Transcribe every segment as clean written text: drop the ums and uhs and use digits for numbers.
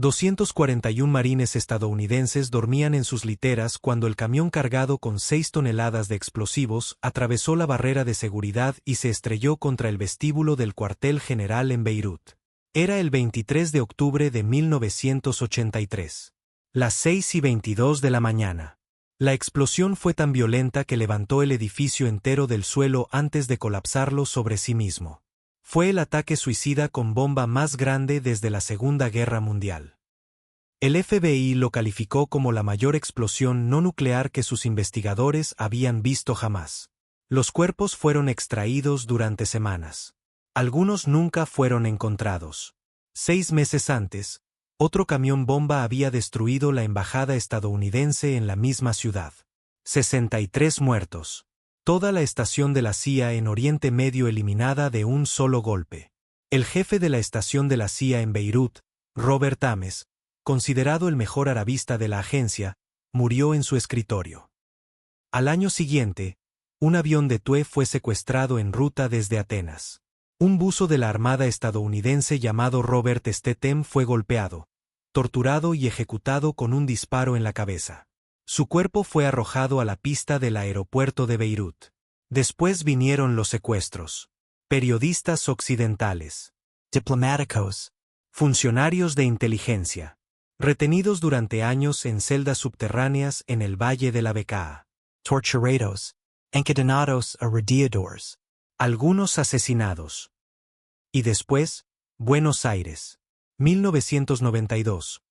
241 marines estadounidenses dormían en sus literas cuando el camión cargado con 6 toneladas de explosivos atravesó la barrera de seguridad y se estrelló contra el vestíbulo del cuartel general en Beirut. Era el 23 de octubre de 1983. Las 6:22 de la mañana. La explosión fue tan violenta que levantó el edificio entero del suelo antes de colapsarlo sobre sí mismo. Fue el ataque suicida con bomba más grande desde la Segunda Guerra Mundial. El FBI lo calificó como la mayor explosión no nuclear que sus investigadores habían visto jamás. Los cuerpos fueron extraídos durante semanas. Algunos nunca fueron encontrados. 6 meses antes, otro camión bomba había destruido la embajada estadounidense en la misma ciudad. 63 muertos. Toda la estación de la CIA en Oriente Medio eliminada de un solo golpe. El jefe de la estación de la CIA en Beirut, Robert Ames, considerado el mejor arabista de la agencia, murió en su escritorio. Al año siguiente, un avión de TUE fue secuestrado en ruta desde Atenas. Un buzo de la Armada estadounidense llamado Robert Stethem fue golpeado, torturado y ejecutado con un disparo en la cabeza. Su cuerpo fue arrojado a la pista del aeropuerto de Beirut. Después vinieron los secuestros. Periodistas occidentales. Diplomáticos. Funcionarios de inteligencia. Retenidos durante años en celdas subterráneas en el Valle de la Bekaa. Torturados. Encadenados a radiadores. Algunos asesinados. Y después, Buenos Aires. 1992.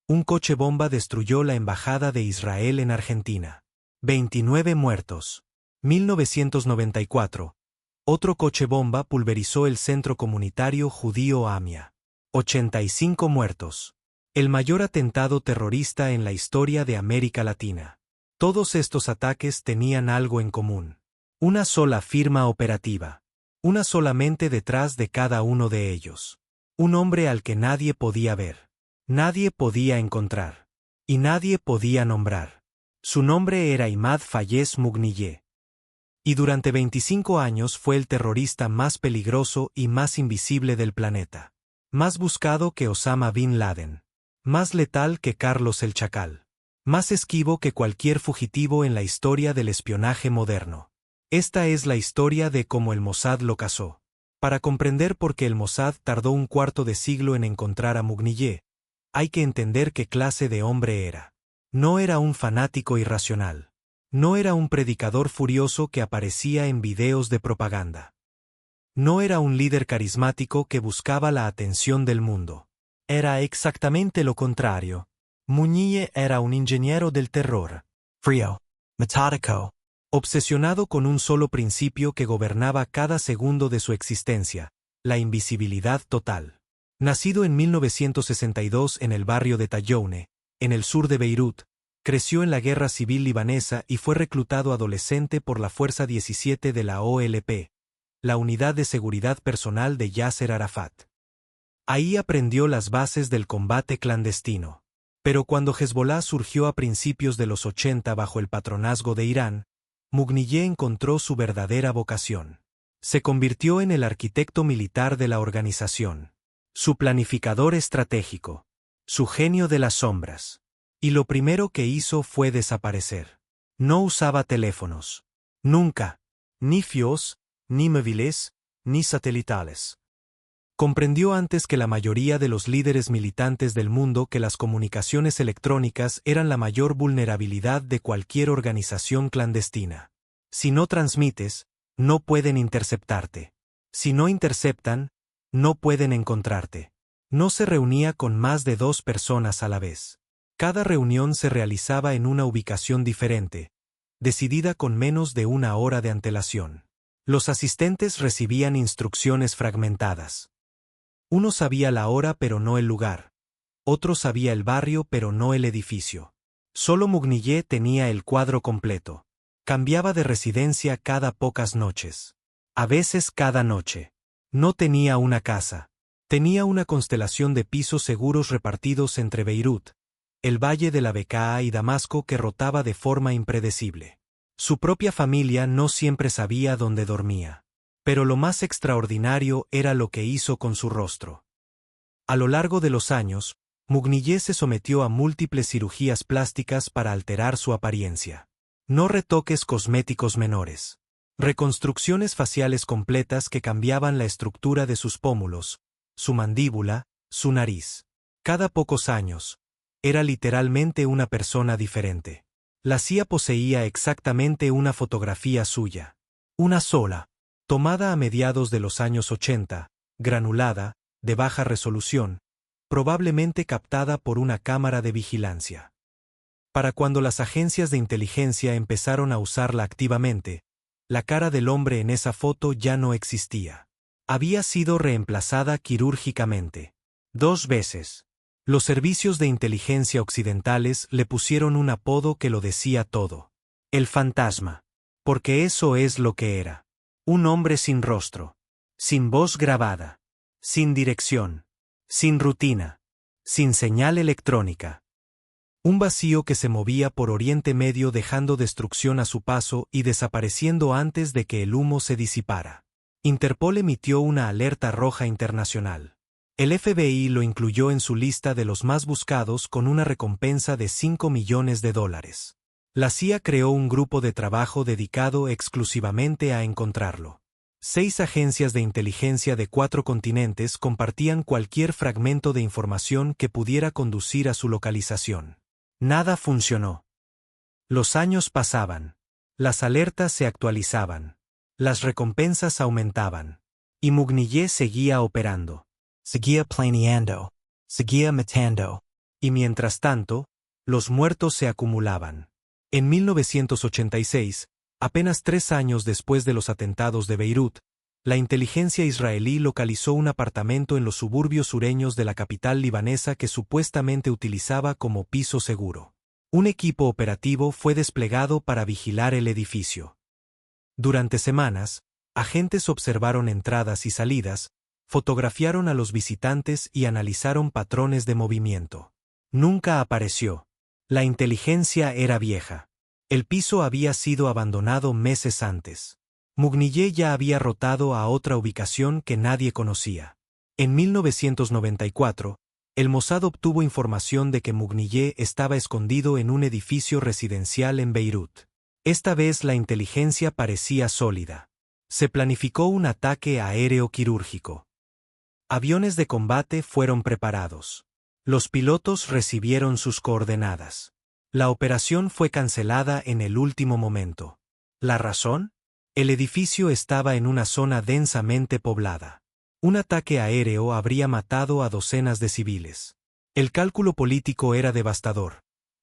Un coche bomba destruyó la embajada de Israel en Argentina. 29 muertos. 1994. Otro coche bomba pulverizó el centro comunitario judío Amia. 85 muertos. El mayor atentado terrorista en la historia de América Latina. Todos estos ataques tenían algo en común. Una sola firma operativa. Una sola mente detrás de cada uno de ellos. Un hombre al que nadie podía ver. Nadie podía encontrar. Y nadie podía nombrar. Su nombre era Imad Fayez Mugniyeh. Y durante 25 años fue el terrorista más peligroso y más invisible del planeta. Más buscado que Osama Bin Laden. Más letal que Carlos el Chacal. Más esquivo que cualquier fugitivo en la historia del espionaje moderno. Esta es la historia de cómo el Mossad lo cazó. Para comprender por qué el Mossad tardó un cuarto de siglo en encontrar a Mugniyeh, hay que entender qué clase de hombre era. No era un fanático irracional. No era un predicador furioso que aparecía en videos de propaganda. No era un líder carismático que buscaba la atención del mundo. Era exactamente lo contrario. Mugniyeh era un ingeniero del terror. Frío. Metódico. Obsesionado con un solo principio que gobernaba cada segundo de su existencia: la invisibilidad total. Nacido en 1962 en el barrio de Tayoune, en el sur de Beirut, creció en la guerra civil libanesa y fue reclutado adolescente por la Fuerza 17 de la OLP, la Unidad de Seguridad Personal de Yasser Arafat. Ahí aprendió las bases del combate clandestino. Pero cuando Hezbollah surgió a principios de los 80 bajo el patronazgo de Irán, Mugniyeh encontró su verdadera vocación. Se convirtió en el arquitecto militar de la organización. Su planificador estratégico. Su genio de las sombras. Y lo primero que hizo fue desaparecer. No usaba teléfonos. Nunca. Ni fijos, ni móviles, ni satelitales. Comprendió antes que la mayoría de los líderes militantes del mundo que las comunicaciones electrónicas eran la mayor vulnerabilidad de cualquier organización clandestina. Si no transmites, no pueden interceptarte. Si no interceptan, no pueden encontrarte. No se reunía con más de 2 personas a la vez. Cada reunión se realizaba en una ubicación diferente, decidida con menos de 1 hora de antelación. Los asistentes recibían instrucciones fragmentadas. Uno sabía la hora pero no el lugar. Otro sabía el barrio pero no el edificio. Solo Mugniyeh tenía el cuadro completo. Cambiaba de residencia cada pocas noches. A veces cada noche. No tenía una casa. Tenía una constelación de pisos seguros repartidos entre Beirut, el Valle de la Bekaa y Damasco que rotaba de forma impredecible. Su propia familia no siempre sabía dónde dormía. Pero lo más extraordinario era lo que hizo con su rostro. A lo largo de los años, Mugniyé se sometió a múltiples cirugías plásticas para alterar su apariencia. No retoques cosméticos menores. Reconstrucciones faciales completas que cambiaban la estructura de sus pómulos, su mandíbula, su nariz. Cada pocos años, era literalmente una persona diferente. La CIA poseía exactamente una fotografía suya. Una sola, tomada a mediados de los años 80, granulada, de baja resolución, probablemente captada por una cámara de vigilancia. Para cuando las agencias de inteligencia empezaron a usarla activamente, la cara del hombre en esa foto ya no existía. Había sido reemplazada quirúrgicamente. 2 veces. Los servicios de inteligencia occidentales le pusieron un apodo que lo decía todo. El fantasma. Porque eso es lo que era. Un hombre sin rostro. Sin voz grabada. Sin dirección. Sin rutina. Sin señal electrónica. Un vacío que se movía por Oriente Medio dejando destrucción a su paso y desapareciendo antes de que el humo se disipara. Interpol emitió una alerta roja internacional. El FBI lo incluyó en su lista de los más buscados con una recompensa de $5 millones. La CIA creó un grupo de trabajo dedicado exclusivamente a encontrarlo. 6 agencias de inteligencia de 4 continentes compartían cualquier fragmento de información que pudiera conducir a su localización. Nada funcionó. Los años pasaban. Las alertas se actualizaban. Las recompensas aumentaban. Y Mugniyé seguía operando. Seguía planeando. Seguía matando. Y mientras tanto, los muertos se acumulaban. En 1986, apenas 3 años después de los atentados de Beirut, la inteligencia israelí localizó un apartamento en los suburbios sureños de la capital libanesa que supuestamente utilizaba como piso seguro. Un equipo operativo fue desplegado para vigilar el edificio. Durante semanas, agentes observaron entradas y salidas, fotografiaron a los visitantes y analizaron patrones de movimiento. Nunca apareció. La inteligencia era vieja. El piso había sido abandonado meses antes. Mugniyé ya había rotado a otra ubicación que nadie conocía. En 1994, el Mossad obtuvo información de que Mugniyé estaba escondido en un edificio residencial en Beirut. Esta vez la inteligencia parecía sólida. Se planificó un ataque aéreo quirúrgico. Aviones de combate fueron preparados. Los pilotos recibieron sus coordenadas. La operación fue cancelada en el último momento. ¿La razón? El edificio estaba en una zona densamente poblada. Un ataque aéreo habría matado a docenas de civiles. El cálculo político era devastador.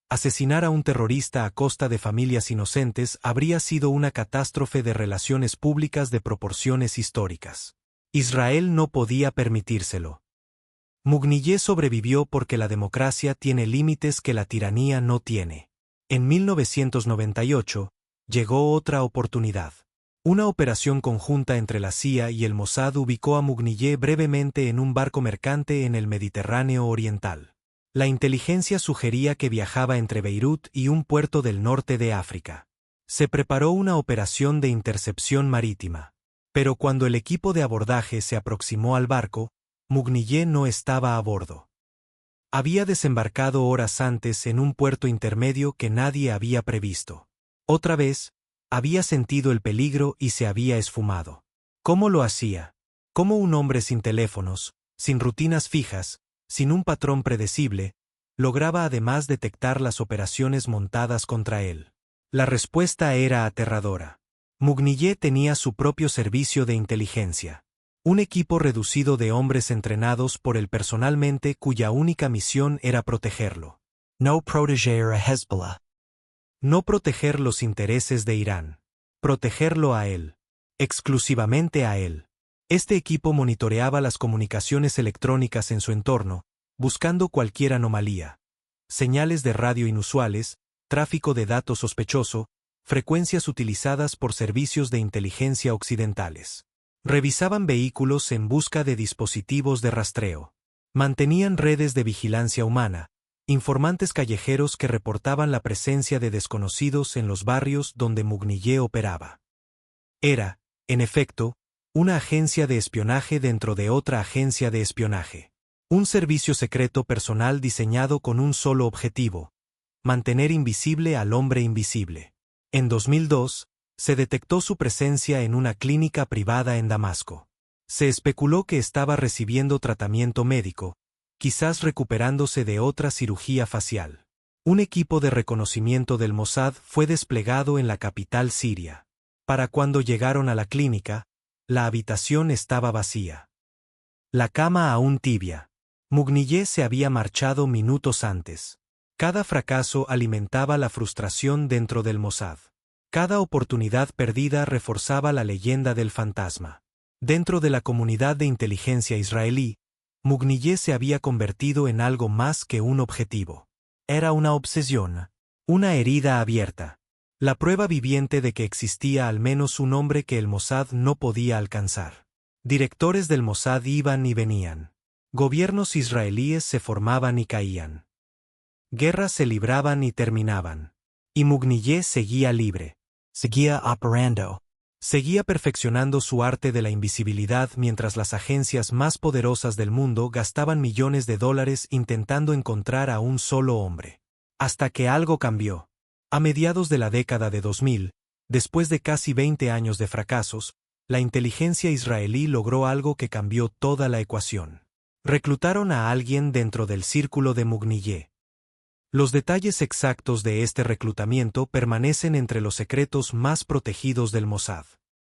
Asesinar a un terrorista a costa de familias inocentes habría sido una catástrofe de relaciones públicas de proporciones históricas. Israel no podía permitírselo. Mugniyé sobrevivió porque la democracia tiene límites que la tiranía no tiene. En 1998, llegó otra oportunidad. Una operación conjunta entre la CIA y el Mossad ubicó a Mugniyé brevemente en un barco mercante en el Mediterráneo Oriental. La inteligencia sugería que viajaba entre Beirut y un puerto del norte de África. Se preparó una operación de intercepción marítima. Pero cuando el equipo de abordaje se aproximó al barco, Mugniyé no estaba a bordo. Había desembarcado horas antes en un puerto intermedio que nadie había previsto. Otra vez, había sentido el peligro y se había esfumado. ¿Cómo lo hacía? ¿Cómo un hombre sin teléfonos, sin rutinas fijas, sin un patrón predecible, lograba además detectar las operaciones montadas contra él? La respuesta era aterradora. Mugniyé tenía su propio servicio de inteligencia. Un equipo reducido de hombres entrenados por él personalmente cuya única misión era protegerlo. No proteger a Hezbollah. No proteger los intereses de Irán. Protegerlo a él. Exclusivamente a él. Este equipo monitoreaba las comunicaciones electrónicas en su entorno, buscando cualquier anomalía. Señales de radio inusuales, tráfico de datos sospechoso, frecuencias utilizadas por servicios de inteligencia occidentales. Revisaban vehículos en busca de dispositivos de rastreo. Mantenían redes de vigilancia humana, informantes callejeros que reportaban la presencia de desconocidos en los barrios donde Mugniyé operaba. Era, en efecto, una agencia de espionaje dentro de otra agencia de espionaje. Un servicio secreto personal diseñado con un solo objetivo: mantener invisible al hombre invisible. En 2002, se detectó su presencia en una clínica privada en Damasco. Se especuló que estaba recibiendo tratamiento médico, quizás recuperándose de otra cirugía facial. Un equipo de reconocimiento del Mossad fue desplegado en la capital siria. Para cuando llegaron a la clínica, la habitación estaba vacía. La cama aún tibia. Mugniyeh se había marchado minutos antes. Cada fracaso alimentaba la frustración dentro del Mossad. Cada oportunidad perdida reforzaba la leyenda del fantasma. Dentro de la comunidad de inteligencia israelí, Mugniyeh se había convertido en algo más que un objetivo. Era una obsesión, una herida abierta, la prueba viviente de que existía al menos un hombre que el Mossad no podía alcanzar. Directores del Mossad iban y venían. Gobiernos israelíes se formaban y caían. Guerras se libraban y terminaban. Y Mugniyeh seguía libre. Seguía operando. Seguía perfeccionando su arte de la invisibilidad mientras las agencias más poderosas del mundo gastaban millones de dólares intentando encontrar a un solo hombre. Hasta que algo cambió. A mediados de la década de 2000, después de casi 20 años de fracasos, la inteligencia israelí logró algo que cambió toda la ecuación. Reclutaron a alguien dentro del círculo de Mugniyeh. Los detalles exactos de este reclutamiento permanecen entre los secretos más protegidos del Mossad.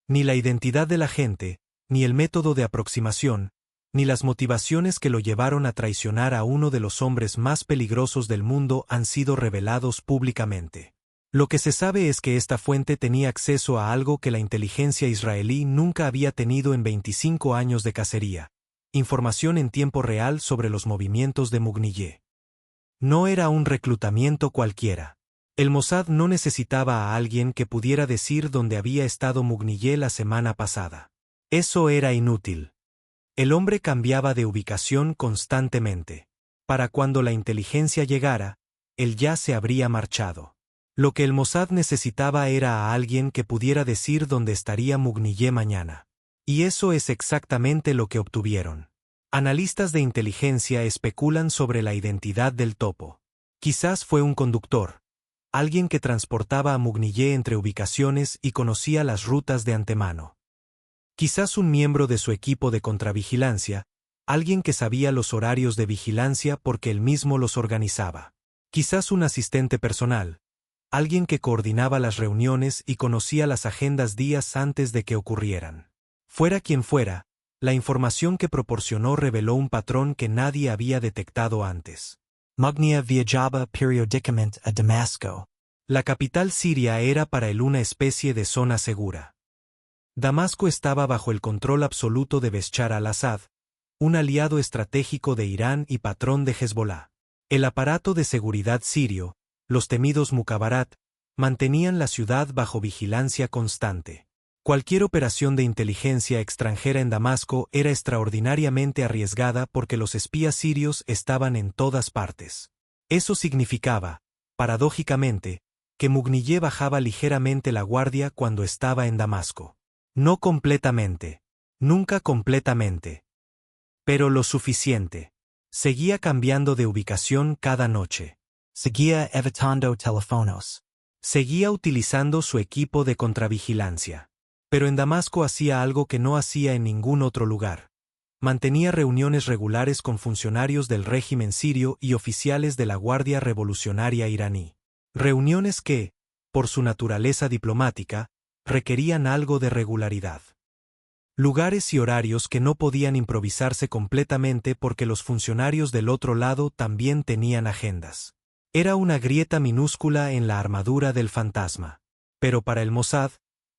Ni la identidad del agente, ni el método de aproximación, ni las motivaciones que lo llevaron a traicionar a uno de los hombres más peligrosos del mundo han sido revelados públicamente. Lo que se sabe es que esta fuente tenía acceso a algo que la inteligencia israelí nunca había tenido en 25 años de cacería: información en tiempo real sobre los movimientos de Mugniyeh. No era un reclutamiento cualquiera. El Mossad no necesitaba a alguien que pudiera decir dónde había estado Mugniyeh la semana pasada. Eso era inútil. El hombre cambiaba de ubicación constantemente. Para cuando la inteligencia llegara, él ya se habría marchado. Lo que el Mossad necesitaba era a alguien que pudiera decir dónde estaría Mugniyeh mañana. Y eso es exactamente lo que obtuvieron. Analistas de inteligencia especulan sobre la identidad del topo. Quizás fue un conductor, alguien que transportaba a Mugniyeh entre ubicaciones y conocía las rutas de antemano. Quizás un miembro de su equipo de contravigilancia, alguien que sabía los horarios de vigilancia porque él mismo los organizaba. Quizás un asistente personal, alguien que coordinaba las reuniones y conocía las agendas días antes de que ocurrieran. Fuera quien fuera, la información que proporcionó reveló un patrón que nadie había detectado antes. Mugniyeh viajaba periódicamente a Damasco. La capital siria era para él una especie de zona segura. Damasco estaba bajo el control absoluto de Bashar al-Assad, un aliado estratégico de Irán y patrón de Hezbollah. El aparato de seguridad sirio, los temidos Mukhabarat, mantenían la ciudad bajo vigilancia constante. Cualquier operación de inteligencia extranjera en Damasco era extraordinariamente arriesgada porque los espías sirios estaban en todas partes. Eso significaba, paradójicamente, que Mugniyeh bajaba ligeramente la guardia cuando estaba en Damasco. No completamente. Nunca completamente. Pero lo suficiente. Seguía cambiando de ubicación cada noche. Seguía evitando teléfonos. Seguía utilizando su equipo de contravigilancia. Pero en Damasco hacía algo que no hacía en ningún otro lugar. Mantenía reuniones regulares con funcionarios del régimen sirio y oficiales de la Guardia Revolucionaria iraní. Reuniones que, por su naturaleza diplomática, requerían algo de regularidad. Lugares y horarios que no podían improvisarse completamente porque los funcionarios del otro lado también tenían agendas. Era una grieta minúscula en la armadura del fantasma. Pero para el Mossad,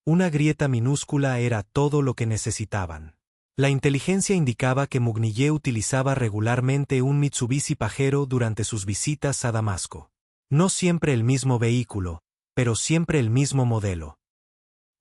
una grieta minúscula era todo lo que necesitaban. La inteligencia indicaba que Mugniyeh utilizaba regularmente un Mitsubishi Pajero durante sus visitas a Damasco. No siempre el mismo vehículo, pero siempre el mismo modelo.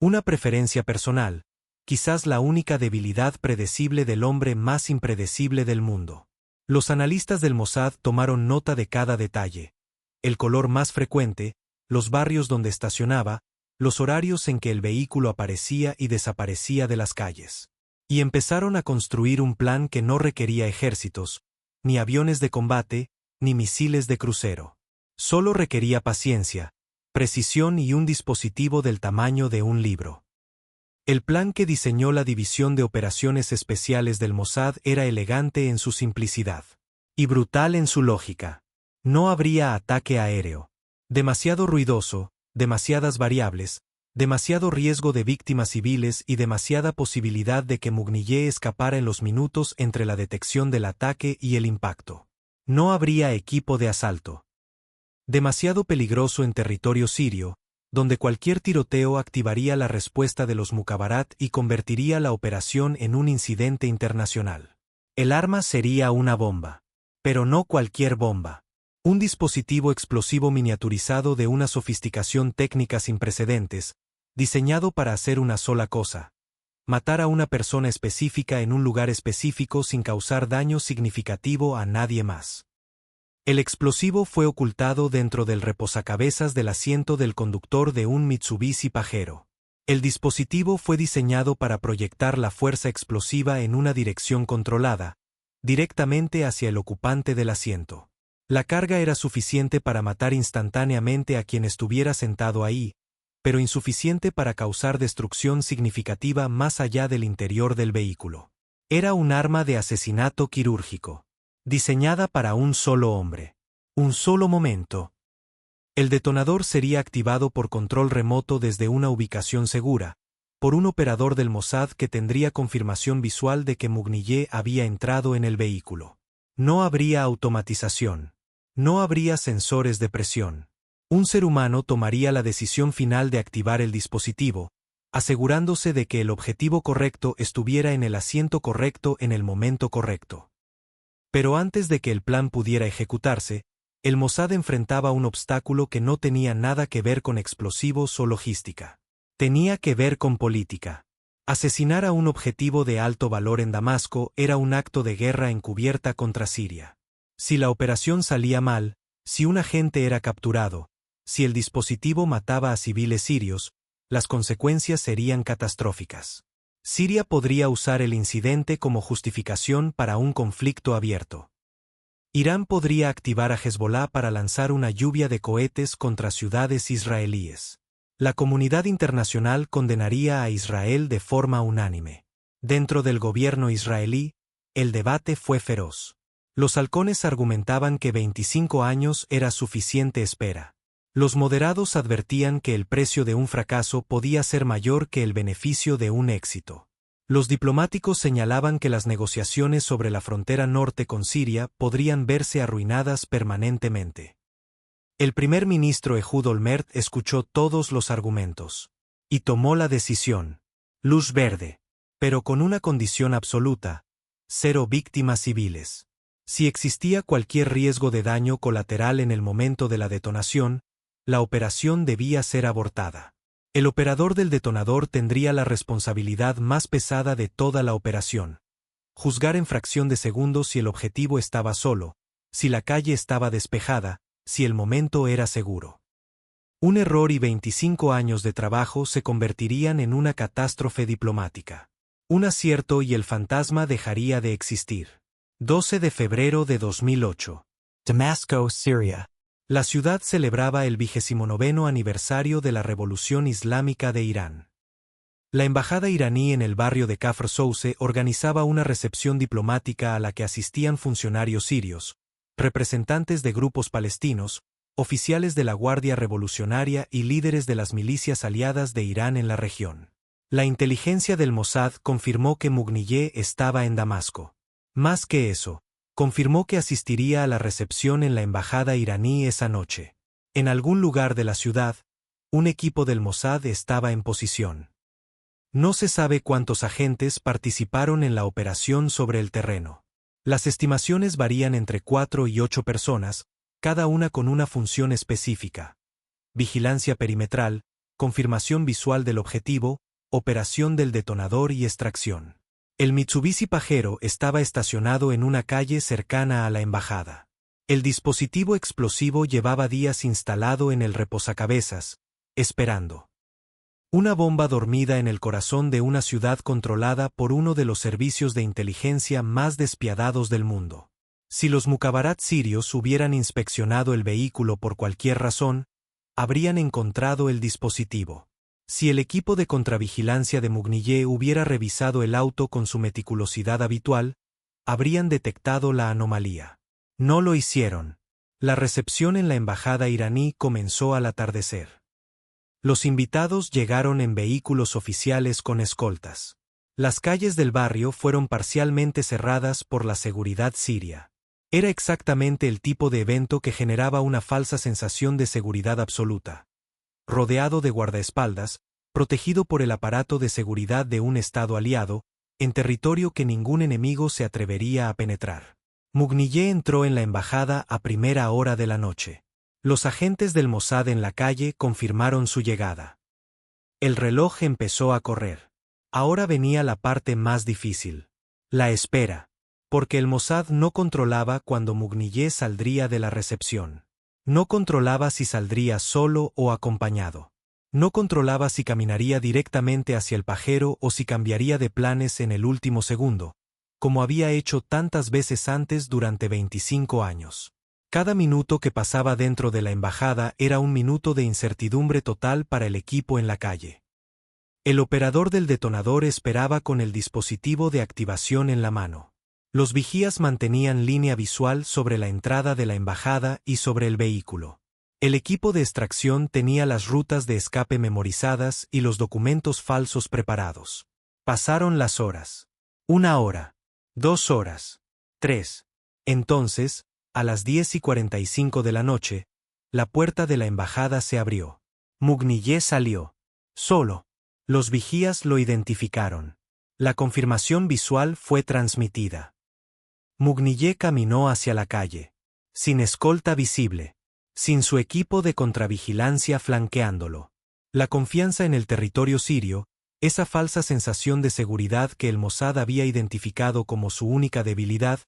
Una preferencia personal, quizás la única debilidad predecible del hombre más impredecible del mundo. Los analistas del Mossad tomaron nota de cada detalle: el color más frecuente, los barrios donde estacionaba, los horarios en que el vehículo aparecía y desaparecía de las calles. Y empezaron a construir un plan que no requería ejércitos, ni aviones de combate, ni misiles de crucero. Solo requería paciencia, precisión y un dispositivo del tamaño de un libro. El plan que diseñó la División de Operaciones Especiales del Mossad era elegante en su simplicidad y brutal en su lógica. No habría ataque aéreo. Demasiado ruidoso, demasiadas variables, demasiado riesgo de víctimas civiles y demasiada posibilidad de que Mugniyé escapara en los minutos entre la detección del ataque y el impacto. No habría equipo de asalto. Demasiado peligroso en territorio sirio, donde cualquier tiroteo activaría la respuesta de los Mukhabarat y convertiría la operación en un incidente internacional. El arma sería una bomba. Pero no cualquier bomba. Un dispositivo explosivo miniaturizado de una sofisticación técnica sin precedentes, diseñado para hacer una sola cosa: matar a una persona específica en un lugar específico sin causar daño significativo a nadie más. El explosivo fue ocultado dentro del reposacabezas del asiento del conductor de un Mitsubishi Pajero. El dispositivo fue diseñado para proyectar la fuerza explosiva en una dirección controlada, directamente hacia el ocupante del asiento. La carga era suficiente para matar instantáneamente a quien estuviera sentado ahí, pero insuficiente para causar destrucción significativa más allá del interior del vehículo. Era un arma de asesinato quirúrgico, diseñada para un solo hombre. Un solo momento. El detonador sería activado por control remoto desde una ubicación segura, por un operador del Mossad que tendría confirmación visual de que Mugniyé había entrado en el vehículo. No habría automatización. No habría sensores de presión. Un ser humano tomaría la decisión final de activar el dispositivo, asegurándose de que el objetivo correcto estuviera en el asiento correcto en el momento correcto. Pero antes de que el plan pudiera ejecutarse, el Mossad enfrentaba un obstáculo que no tenía nada que ver con explosivos o logística. Tenía que ver con política. Asesinar a un objetivo de alto valor en Damasco era un acto de guerra encubierta contra Siria. Si la operación salía mal, si un agente era capturado, si el dispositivo mataba a civiles sirios, las consecuencias serían catastróficas. Siria podría usar el incidente como justificación para un conflicto abierto. Irán podría activar a Hezbollah para lanzar una lluvia de cohetes contra ciudades israelíes. La comunidad internacional condenaría a Israel de forma unánime. Dentro del gobierno israelí, el debate fue feroz. Los halcones argumentaban que 25 años era suficiente espera. Los moderados advertían que el precio de un fracaso podía ser mayor que el beneficio de un éxito. Los diplomáticos señalaban que las negociaciones sobre la frontera norte con Siria podrían verse arruinadas permanentemente. El primer ministro Ehud Olmert escuchó todos los argumentos y tomó la decisión. Luz verde. Pero con una condición absoluta: 0 víctimas civiles. Si existía cualquier riesgo de daño colateral en el momento de la detonación, la operación debía ser abortada. El operador del detonador tendría la responsabilidad más pesada de toda la operación: juzgar en fracción de segundos si el objetivo estaba solo, si la calle estaba despejada, si el momento era seguro. Un error y 25 años de trabajo se convertirían en una catástrofe diplomática. Un acierto y el fantasma dejaría de existir. 12 de febrero de 2008. Damasco, Siria. La ciudad celebraba el 29º aniversario de la Revolución Islámica de Irán. La embajada iraní en el barrio de Kafr Souse organizaba una recepción diplomática a la que asistían funcionarios sirios, representantes de grupos palestinos, oficiales de la Guardia Revolucionaria y líderes de las milicias aliadas de Irán en la región. La inteligencia del Mossad confirmó que Mugniyé estaba en Damasco. Más que eso, confirmó que asistiría a la recepción en la embajada iraní esa noche. En algún lugar de la ciudad, un equipo del Mossad estaba en posición. No se sabe cuántos agentes participaron en la operación sobre el terreno. Las estimaciones varían entre 4 y 8 personas, cada una con una función específica: vigilancia perimetral, confirmación visual del objetivo, operación del detonador y extracción. El Mitsubishi Pajero estaba estacionado en una calle cercana a la embajada. El dispositivo explosivo llevaba días instalado en el reposacabezas, esperando. Una bomba dormida en el corazón de una ciudad controlada por uno de los servicios de inteligencia más despiadados del mundo. Si los Mukhabarat sirios hubieran inspeccionado el vehículo por cualquier razón, habrían encontrado el dispositivo. Si el equipo de contravigilancia de Mugniyeh hubiera revisado el auto con su meticulosidad habitual, habrían detectado la anomalía. No lo hicieron. La recepción en la embajada iraní comenzó al atardecer. Los invitados llegaron en vehículos oficiales con escoltas. Las calles del barrio fueron parcialmente cerradas por la seguridad siria. Era exactamente el tipo de evento que generaba una falsa sensación de seguridad absoluta. Rodeado de guardaespaldas, protegido por el aparato de seguridad de un Estado aliado, en territorio que ningún enemigo se atrevería a penetrar. Mugniyeh entró en la embajada a primera hora de la noche. Los agentes del Mossad en la calle confirmaron su llegada. El reloj empezó a correr. Ahora venía la parte más difícil. La espera. Porque el Mossad no controlaba cuándo Mugniyeh saldría de la recepción. No controlaba si saldría solo o acompañado. No controlaba si caminaría directamente hacia el pajero o si cambiaría de planes en el último segundo, como había hecho tantas veces antes durante 25 años. Cada minuto que pasaba dentro de la embajada era un minuto de incertidumbre total para el equipo en la calle. El operador del detonador esperaba con el dispositivo de activación en la mano. Los vigías mantenían línea visual sobre la entrada de la embajada y sobre el vehículo. El equipo de extracción tenía las rutas de escape memorizadas y los documentos falsos preparados. Pasaron las horas. 1 hora. 2 horas. 3. Entonces, a las 10:45 de la noche, la puerta de la embajada se abrió. Mugniyeh salió. Solo. Los vigías lo identificaron. La confirmación visual fue transmitida. Mugniyeh caminó hacia la calle. Sin escolta visible. Sin su equipo de contravigilancia flanqueándolo. La confianza en el territorio sirio, esa falsa sensación de seguridad que el Mossad había identificado como su única debilidad,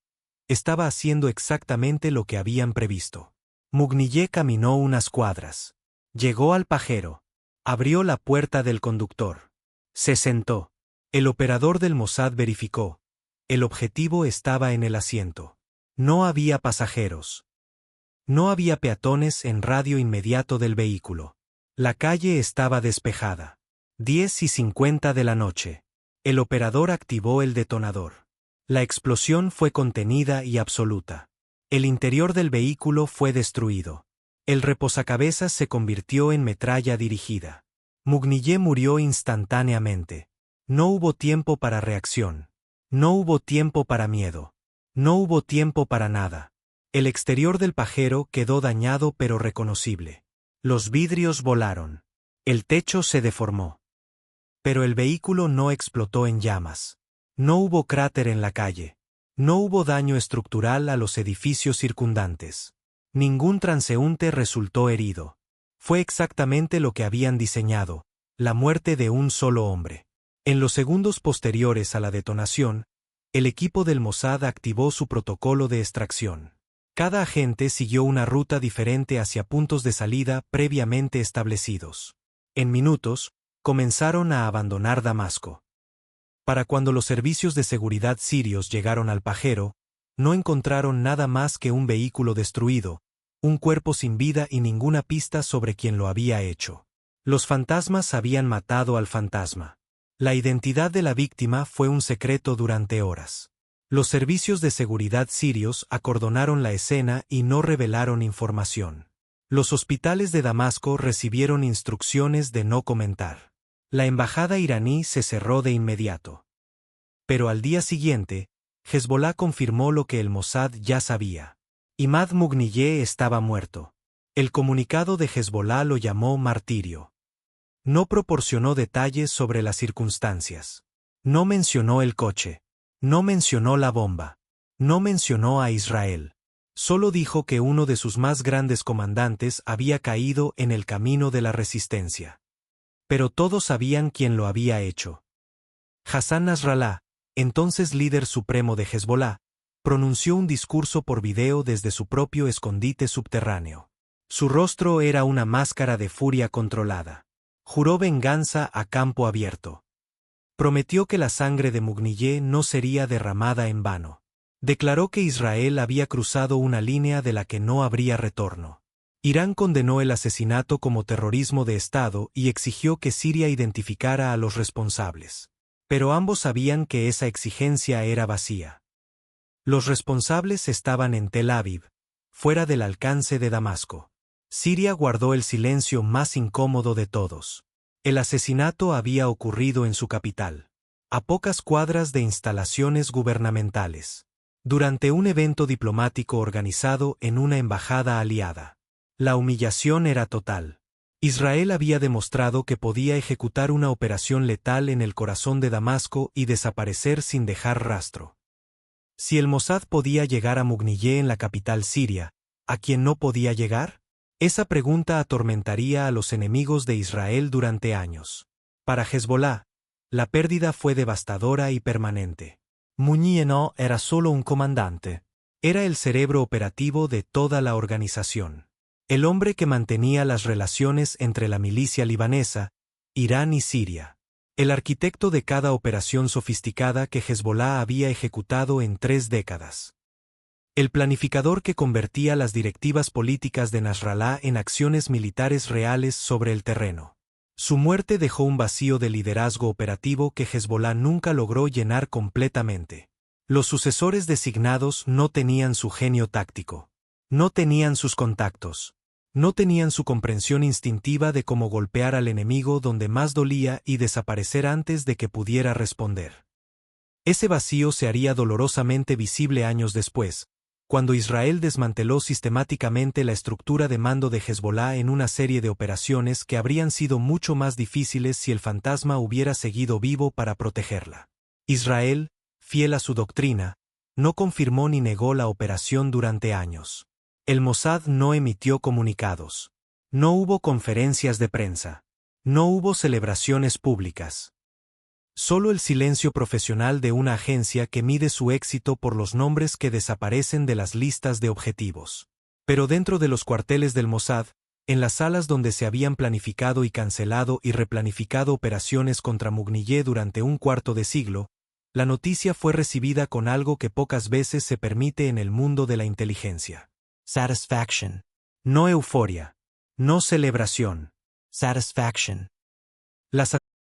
estaba haciendo exactamente lo que habían previsto. Mugniyeh caminó unas cuadras. Llegó al pajero. Abrió la puerta del conductor. Se sentó. El operador del Mossad verificó. El objetivo estaba en el asiento. No había pasajeros. No había peatones en radio inmediato del vehículo. La calle estaba despejada. 10:50 de la noche. El operador activó el detonador. La explosión fue contenida y absoluta. El interior del vehículo fue destruido. El reposacabezas se convirtió en metralla dirigida. Mugniyeh murió instantáneamente. No hubo tiempo para reacción. No hubo tiempo para miedo. No hubo tiempo para nada. El exterior del pajero quedó dañado pero reconocible. Los vidrios volaron. El techo se deformó. Pero el vehículo no explotó en llamas. No hubo cráter en la calle. No hubo daño estructural a los edificios circundantes. Ningún transeúnte resultó herido. Fue exactamente lo que habían diseñado, la muerte de un solo hombre. En los segundos posteriores a la detonación, el equipo del Mossad activó su protocolo de extracción. Cada agente siguió una ruta diferente hacia puntos de salida previamente establecidos. En minutos, comenzaron a abandonar Damasco. Para cuando los servicios de seguridad sirios llegaron al pajero, no encontraron nada más que un vehículo destruido, un cuerpo sin vida y ninguna pista sobre quien lo había hecho. Los fantasmas habían matado al fantasma. La identidad de la víctima fue un secreto durante horas. Los servicios de seguridad sirios acordonaron la escena y no revelaron información. Los hospitales de Damasco recibieron instrucciones de no comentar. La embajada iraní se cerró de inmediato. Pero al día siguiente, Hezbollah confirmó lo que el Mossad ya sabía. Imad Mugniyeh estaba muerto. El comunicado de Hezbollah lo llamó martirio. No proporcionó detalles sobre las circunstancias. No mencionó el coche. No mencionó la bomba. No mencionó a Israel. Solo dijo que uno de sus más grandes comandantes había caído en el camino de la resistencia. Pero todos sabían quién lo había hecho. Hassan Nasrallah, entonces líder supremo de Hezbollah, pronunció un discurso por video desde su propio escondite subterráneo. Su rostro era una máscara de furia controlada. Juró venganza a campo abierto. Prometió que la sangre de Mugniyeh no sería derramada en vano. Declaró que Israel había cruzado una línea de la que no habría retorno. Irán condenó el asesinato como terrorismo de Estado y exigió que Siria identificara a los responsables. Pero ambos sabían que esa exigencia era vacía. Los responsables estaban en Tel Aviv, fuera del alcance de Damasco. Siria guardó el silencio más incómodo de todos. El asesinato había ocurrido en su capital, a pocas cuadras de instalaciones gubernamentales, durante un evento diplomático organizado en una embajada aliada. La humillación era total. Israel había demostrado que podía ejecutar una operación letal en el corazón de Damasco y desaparecer sin dejar rastro. Si el Mossad podía llegar a Mugniyeh en la capital siria, ¿a quién no podía llegar? Esa pregunta atormentaría a los enemigos de Israel durante años. Para Hezbollah, la pérdida fue devastadora y permanente. Mugniyeh no era solo un comandante. Era el cerebro operativo de toda la organización. El hombre que mantenía las relaciones entre la milicia libanesa, Irán y Siria. El arquitecto de cada operación sofisticada que Hezbollah había ejecutado en 3 décadas. El planificador que convertía las directivas políticas de Nasrallah en acciones militares reales sobre el terreno. Su muerte dejó un vacío de liderazgo operativo que Hezbollah nunca logró llenar completamente. Los sucesores designados no tenían su genio táctico. No tenían sus contactos. No tenían su comprensión instintiva de cómo golpear al enemigo donde más dolía y desaparecer antes de que pudiera responder. Ese vacío se haría dolorosamente visible años después, cuando Israel desmanteló sistemáticamente la estructura de mando de Hezbollah en una serie de operaciones que habrían sido mucho más difíciles si el fantasma hubiera seguido vivo para protegerla. Israel, fiel a su doctrina, no confirmó ni negó la operación durante años. El Mossad no emitió comunicados. No hubo conferencias de prensa. No hubo celebraciones públicas. Solo el silencio profesional de una agencia que mide su éxito por los nombres que desaparecen de las listas de objetivos. Pero dentro de los cuarteles del Mossad, en las salas donde se habían planificado y cancelado y replanificado operaciones contra Mugniyeh durante un cuarto de siglo, la noticia fue recibida con algo que pocas veces se permite en el mundo de la inteligencia. Satisfaction. No euforia. No celebración. Satisfaction.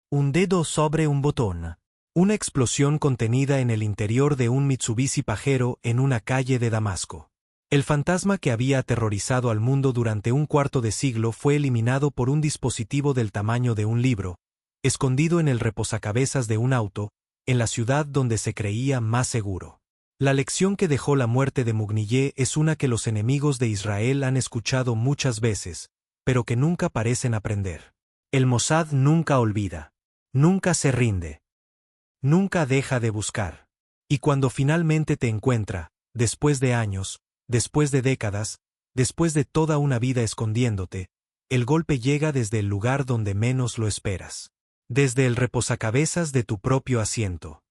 Un dedo sobre un botón. Una explosión contenida en el interior de un Mitsubishi Pajero en una calle de Damasco. El fantasma que había aterrorizado al mundo durante un cuarto de siglo fue eliminado por un dispositivo del tamaño de un libro, escondido en el reposacabezas de un auto, en la ciudad donde se creía más seguro. La lección que dejó la muerte de Mugniyeh es una que los enemigos de Israel han escuchado muchas veces, pero que nunca parecen aprender. El Mossad nunca olvida. Nunca se rinde. Nunca deja de buscar. Y cuando finalmente te encuentra, después de años, después de décadas, después de toda una vida escondiéndote, el golpe llega desde el lugar donde menos lo esperas. Desde el reposacabezas de tu propio asiento.